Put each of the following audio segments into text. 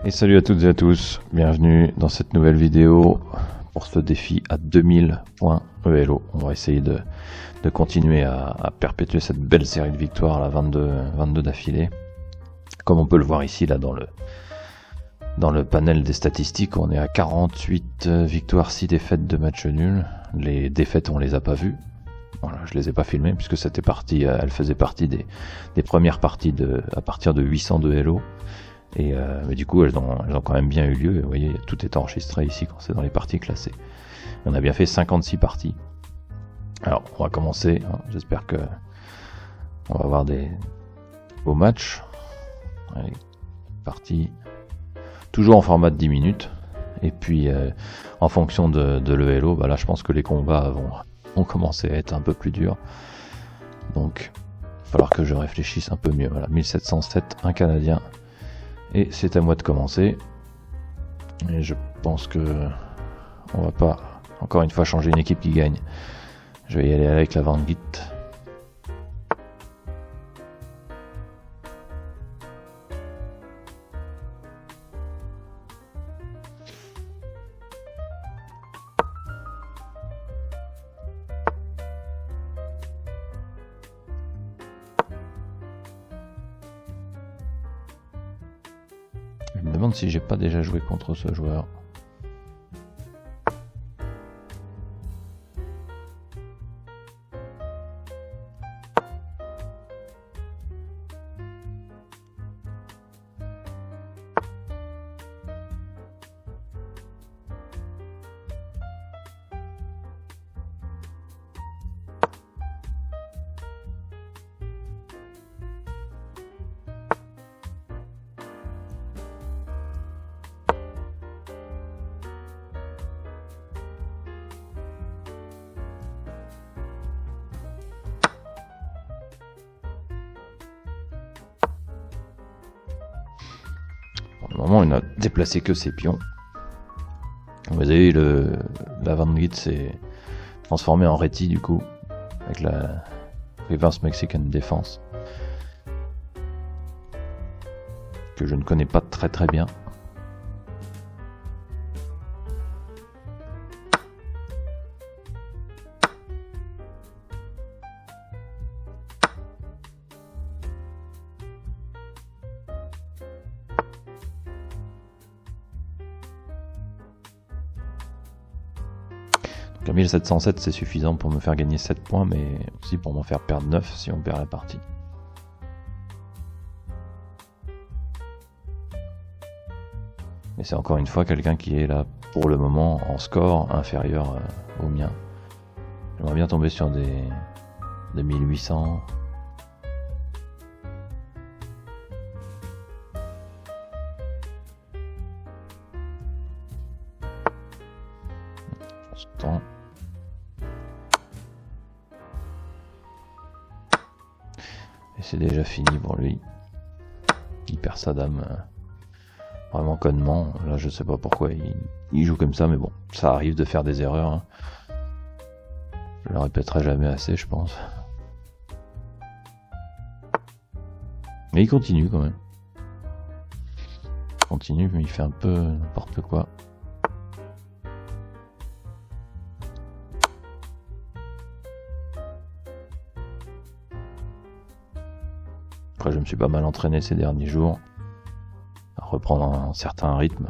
Et salut à toutes et à tous, bienvenue dans cette nouvelle vidéo pour ce défi à 2000 points ELO. On va essayer de continuer à perpétuer cette belle série de victoires, là, 22 d'affilée. Comme on peut le voir ici, là, dans le panel des statistiques, on est à 48 victoires, 6 défaites, 2 matchs nuls. Les défaites, on les a pas vues. Voilà, je les ai pas filmées puisque c'était parti, elle faisait partie des premières parties à partir de 802 ELO. Et mais du coup elles ont quand même bien eu lieu. Vous voyez, tout est enregistré ici quand c'est dans les parties classées. On a bien fait 56 parties. Alors on va commencer, hein. J'espère que on va avoir des beaux matchs. Allez, partie toujours en format de 10 minutes. Et puis en fonction de l'ELO, bah là je pense que les combats vont commencer à être un peu plus durs. Donc il va falloir que je réfléchisse un peu mieux. Voilà, 1707, un Canadien. Et c'est à moi de commencer. Et je pense que on va pas encore une fois changer une équipe qui gagne. Je vais y aller avec la Van Git. Je me demande si j'ai pas déjà joué contre ce joueur. Pour le moment, il n'a déplacé que ses pions. Vous avez la Van Git s'est transformée en Reti du coup, avec la Reverse Mexican Defense, que je ne connais pas très bien. Donc 1707 c'est suffisant pour me faire gagner 7 points, mais aussi pour m'en faire perdre 9 si on perd la partie. Mais c'est encore une fois quelqu'un qui est là pour le moment en score inférieur au mien. J'aimerais bien tomber sur des 1800. Temps. Et c'est déjà fini pour lui. Il perd sa dame vraiment connement. Là je sais pas pourquoi il joue comme ça, mais bon, ça arrive de faire des erreurs, hein. Je le répéterai jamais assez, je pense. Mais il continue quand même. Il continue, mais il fait un peu n'importe quoi. Après, je me suis pas mal entraîné ces derniers jours à reprendre un certain rythme.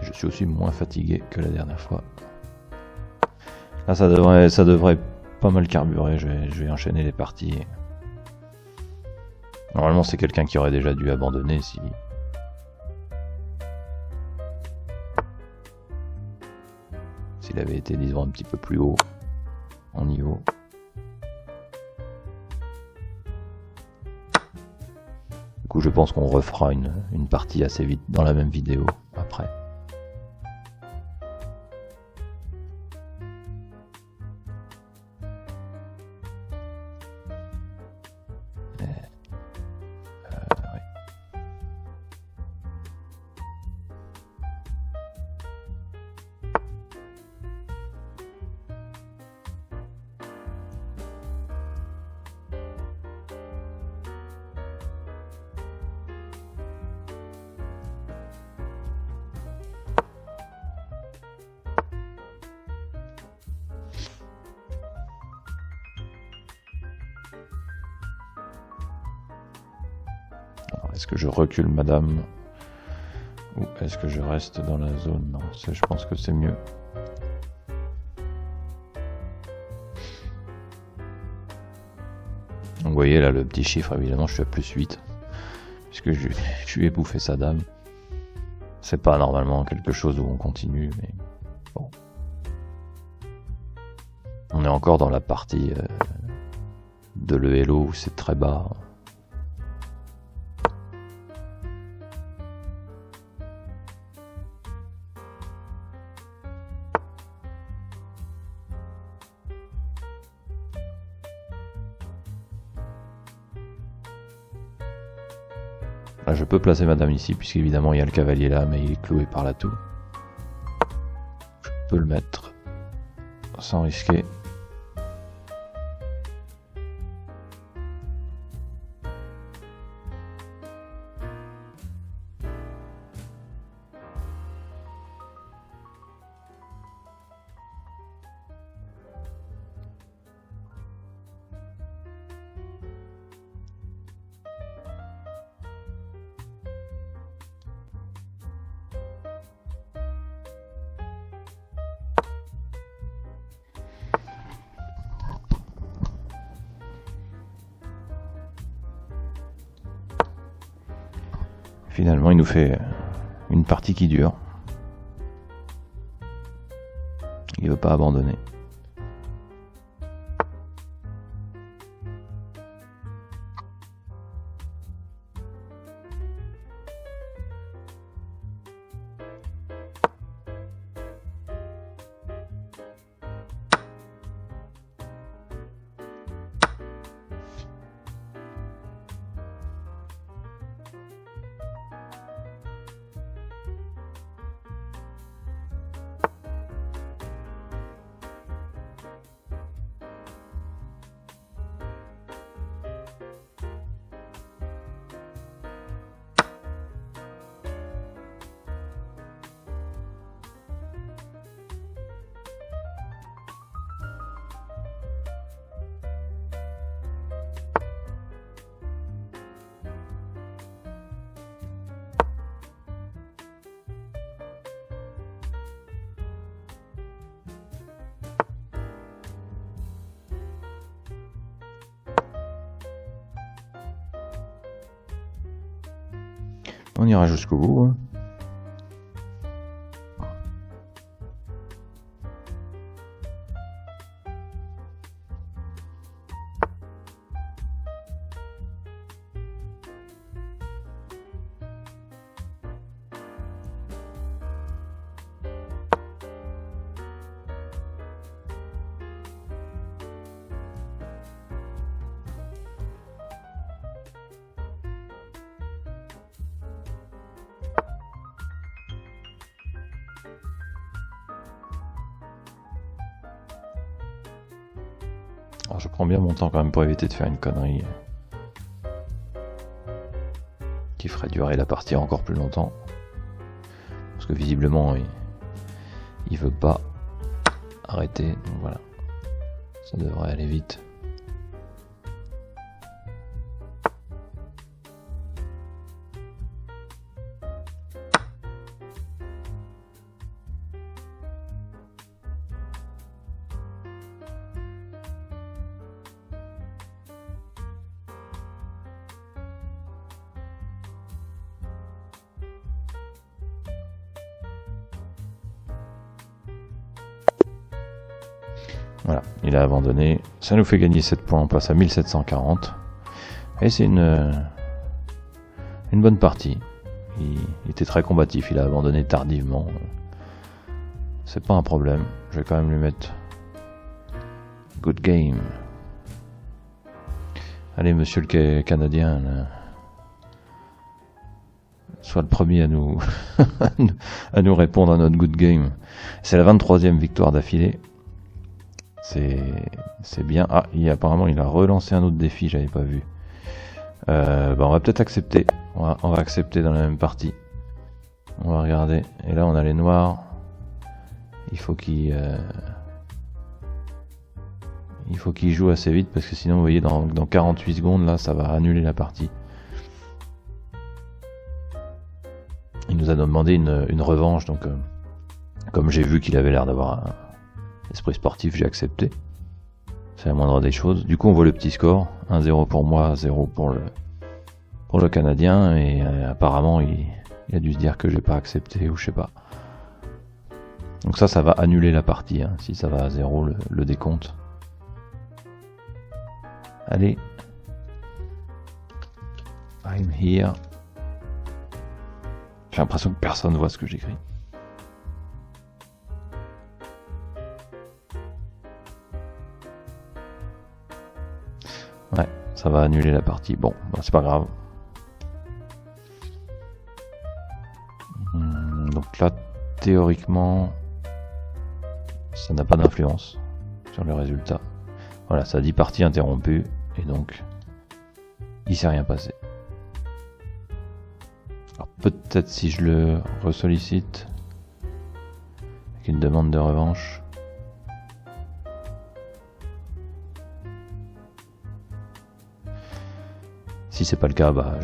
Je suis aussi moins fatigué que la dernière fois. Là ça devrait pas mal carburer, je vais enchaîner les parties. Normalement c'est quelqu'un qui aurait déjà dû abandonner s'il avait été, disons, un petit peu plus haut en niveau. Du coup je pense qu'on refera une partie assez vite dans la même vidéo après. Est-ce que je recule madame? Ou est-ce que je reste dans la zone? Non, je pense que c'est mieux. Donc vous voyez là le petit chiffre, évidemment je suis à +8. Puisque je lui ai bouffé sa dame. C'est pas normalement quelque chose où on continue, mais bon. On est encore dans la partie de l'ELO où c'est très bas. Là, je peux placer madame ici, puisqu'évidemment il y a le cavalier là, mais il est cloué par l'atout. Je peux le mettre sans risquer. Finalement, il nous fait une partie qui dure. Il veut pas abandonner. On ira jusqu'au bout. Hein. Alors je prends bien mon temps quand même pour éviter de faire une connerie qui ferait durer la partie encore plus longtemps. Parce que visiblement il veut pas arrêter, donc voilà. Ça devrait aller vite. Voilà, il a abandonné. Ça nous fait gagner 7 points, on passe à 1740. Et c'est une bonne partie. Il était très combatif, il a abandonné tardivement. C'est pas un problème. Je vais quand même lui mettre good game. Allez, monsieur le Canadien, là. Sois le premier à nous à nous répondre à notre good game. C'est la 23e victoire d'affilée. C'est bien. Ah, apparemment il a relancé un autre défi, j'avais pas vu. On va peut-être accepter. On va accepter dans la même partie. On va regarder. Et là on a les noirs. Il faut qu'il joue assez vite parce que sinon vous voyez dans 48 secondes là ça va annuler la partie. il nous a demandé une revanche, donc comme j'ai vu qu'il avait l'air d'avoir un esprit sportif, j'ai accepté. C'est la moindre des choses. Du coup, on voit le petit score, 1-0 pour moi, 0 pour le Canadien, et apparemment il a dû se dire que j'ai pas accepté, ou je sais pas. Donc ça va annuler la partie, hein, si ça va à 0 le décompte. Allez. I'm here. J'ai l'impression que personne voit ce que j'écris. Ouais, ça va annuler la partie. Bon, c'est pas grave. Donc là, théoriquement, ça n'a pas d'influence sur le résultat. Voilà, ça dit partie interrompue, et donc, il s'est rien passé. Alors peut-être si je le ressollicite, avec une demande de revanche. Si c'est pas le cas, bah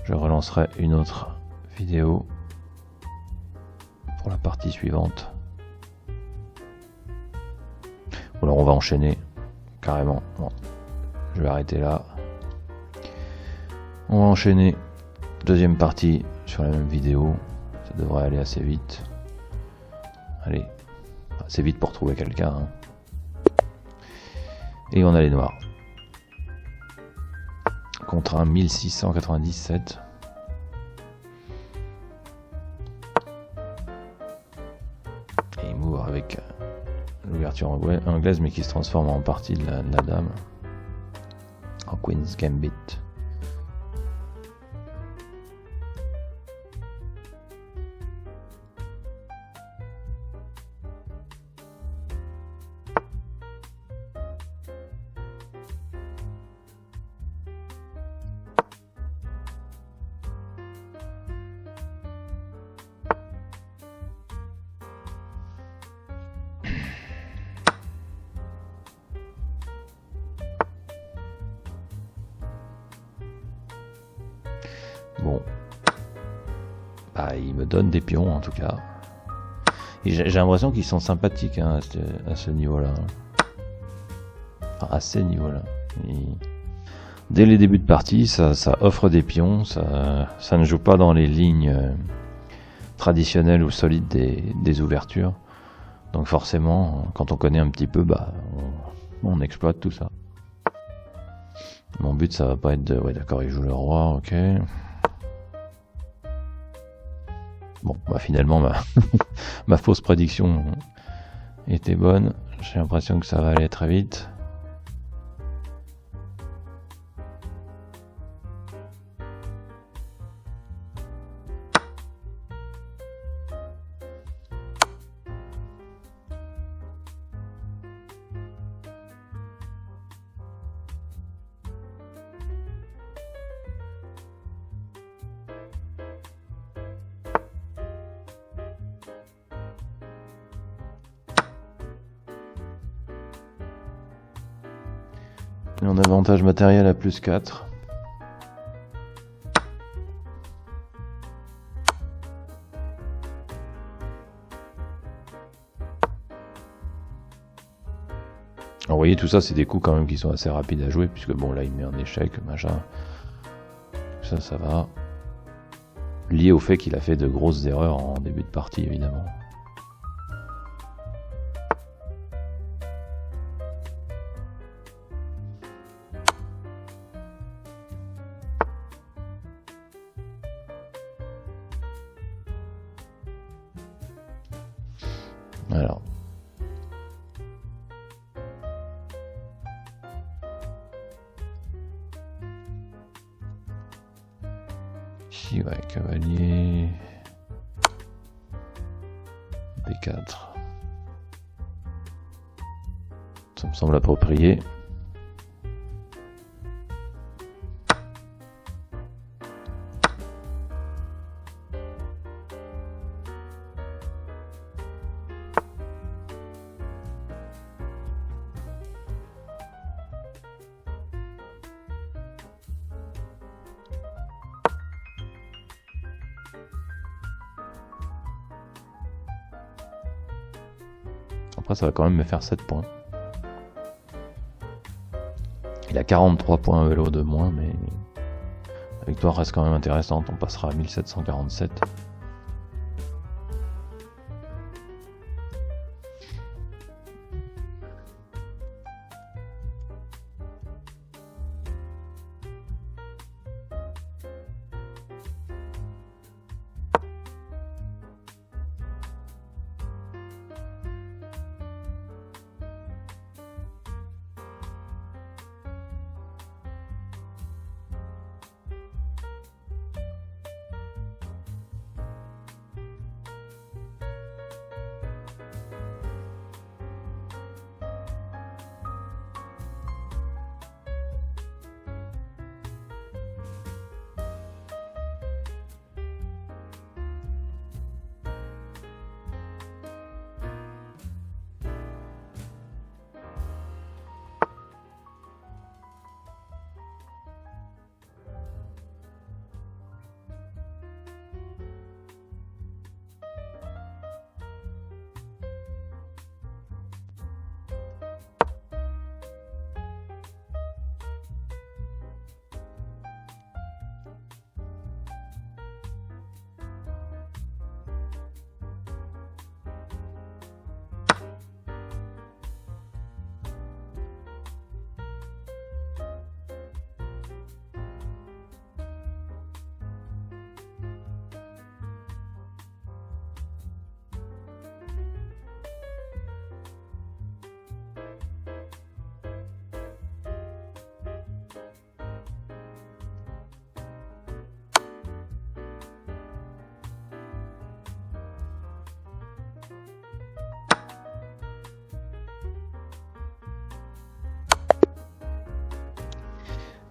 je relancerai une autre vidéo pour la partie suivante. Ou alors on va enchaîner carrément. Bon, je vais arrêter là. On va enchaîner deuxième partie sur la même vidéo. Ça devrait aller assez vite. Allez, assez vite pour trouver quelqu'un. Hein. Et on a les noirs. Contre un 1697. Et il m'ouvre avec l'ouverture anglaise, mais qui se transforme en partie de la dame. En Queen's Gambit. Bon, bah, il me donne des pions en tout cas. J'ai l'impression qu'ils sont sympathiques hein, à ce niveau-là. Enfin, à ces niveaux-là. Dès les débuts de partie, ça offre des pions, ça ne joue pas dans les lignes traditionnelles ou solides des ouvertures. Donc forcément, quand on connaît un petit peu, bah, on exploite tout ça. Mon but, ça va pas être de... Ouais, d'accord, il joue le roi, ok. Bon, bah finalement, ma fausse prédiction était bonne. J'ai l'impression que ça va aller très vite. Et en avantage matériel à plus 4. Alors vous voyez, tout ça, c'est des coups quand même qui sont assez rapides à jouer, puisque bon, là, il met un échec, machin. Ça va. Lié au fait qu'il a fait de grosses erreurs en début de partie, évidemment. Alors. Ici, ouais, cavalier. B4. Ça me semble approprié. Après ça va quand même me faire 7 points. Il a 43 points ELO de moins, mais la victoire reste quand même intéressante. On passera à 1747.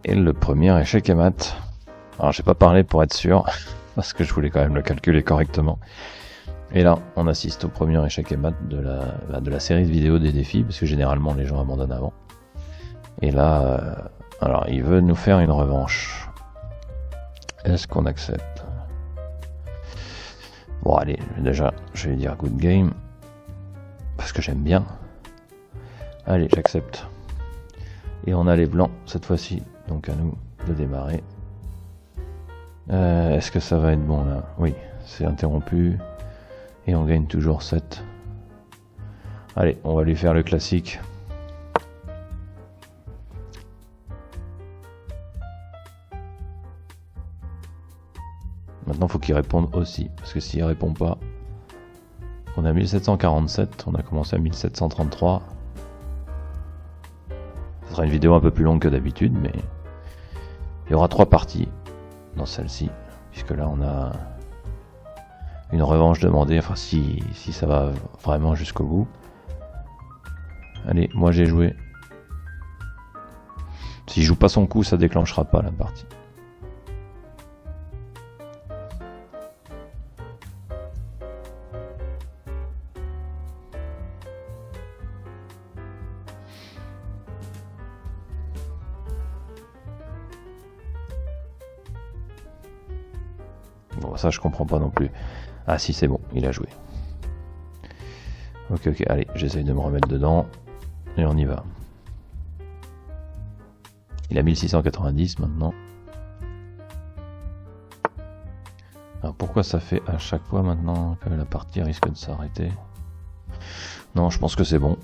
Et le premier échec et mat. Alors j'ai pas parlé pour être sûr, parce que je voulais quand même le calculer correctement. Et là, on assiste au premier échec et mat de la série de vidéos des défis, parce que généralement les gens abandonnent avant. Et là, alors il veut nous faire une revanche. Est-ce qu'on accepte? Bon allez, déjà, je vais dire good game, parce que j'aime bien. Allez, j'accepte. Et on a les blancs cette fois-ci, donc à nous de démarrer. Est-ce que ça va être bon là? Oui, c'est interrompu. Et on gagne toujours 7. Allez, on va lui faire le classique. Maintenant, faut qu'il réponde aussi, parce que s'il répond pas, on a 1747, on a commencé à 1733. Ce sera une vidéo un peu plus longue que d'habitude, mais il y aura 3 parties dans celle-ci, puisque là on a une revanche demandée, enfin si ça va vraiment jusqu'au bout. Allez, moi j'ai joué. S'il joue pas son coup, ça déclenchera pas la partie. Bon, ça je comprends pas non plus. Ah si, c'est bon, il a joué. Ok, allez, j'essaye de me remettre dedans. Et on y va. Il a 1690 maintenant. Alors pourquoi ça fait à chaque fois maintenant que la partie risque de s'arrêter? Non, je pense que c'est bon.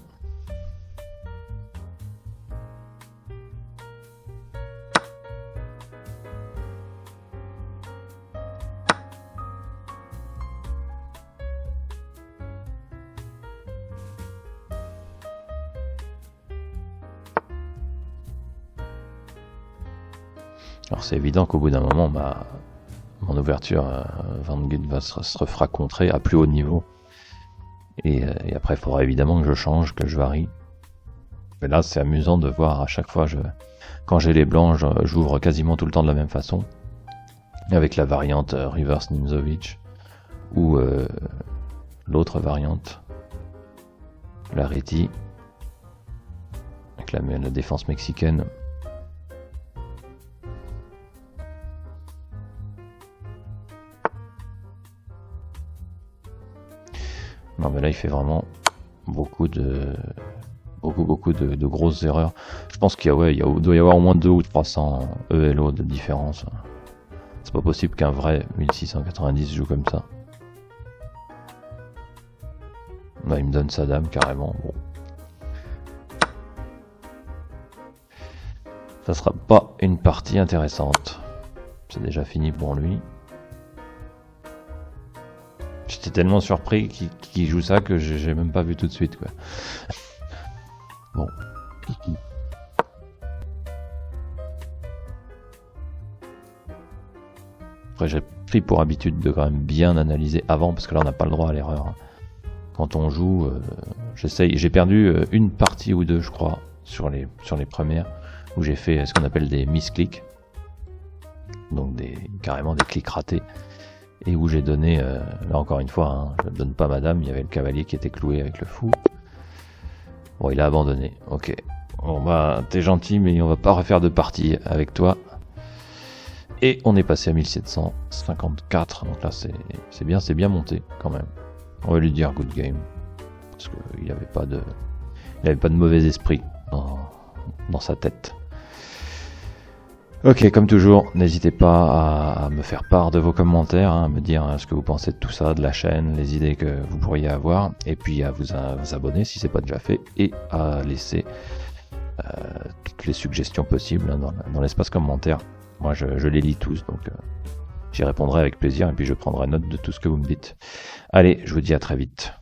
Alors c'est évident qu'au bout d'un moment, mon ouverture Vanguard va se refera contrer à plus haut niveau. Et après, il faudra évidemment que je change, que je varie. Mais là, c'est amusant de voir à chaque fois, quand j'ai les blancs, j'ouvre quasiment tout le temps de la même façon. Avec la variante Reverse Nimzowitsch ou l'autre variante, la Reti, avec la défense mexicaine. Non mais là il fait vraiment beaucoup de grosses erreurs. Je pense qu'il doit y avoir au moins 200 ou 300 ELO de différence. C'est pas possible qu'un vrai 1690 joue comme ça. Là, il me donne sa dame carrément. Bon. Ça sera pas une partie intéressante. C'est déjà fini pour lui. J'étais tellement surpris qu'il joue ça que j'ai même pas vu tout de suite, quoi. Bon. Après, j'ai pris pour habitude de quand même bien analyser avant, parce que là on n'a pas le droit à l'erreur. Quand on joue, j'ai perdu une partie ou deux, je crois, sur les premières, où j'ai fait ce qu'on appelle des misclics, donc carrément des clics ratés, et où j'ai donné, là encore une fois, hein, je ne donne pas madame, il y avait le cavalier qui était cloué avec le fou. Bon, il a abandonné, ok. Bon bah, t'es gentil, mais on va pas refaire de partie avec toi. Et on est passé à 1754, donc là c'est bien monté quand même. On va lui dire good game, parce qu'il n'avait pas de mauvais esprit dans sa tête. Ok, comme toujours, n'hésitez pas à me faire part de vos commentaires, hein, à me dire ce que vous pensez de tout ça, de la chaîne, les idées que vous pourriez avoir, et puis à vous abonner si c'est pas déjà fait, et à laisser toutes les suggestions possibles, hein, dans l'espace commentaire. Moi je les lis tous, donc j'y répondrai avec plaisir, et puis je prendrai note de tout ce que vous me dites. Allez, je vous dis à très vite.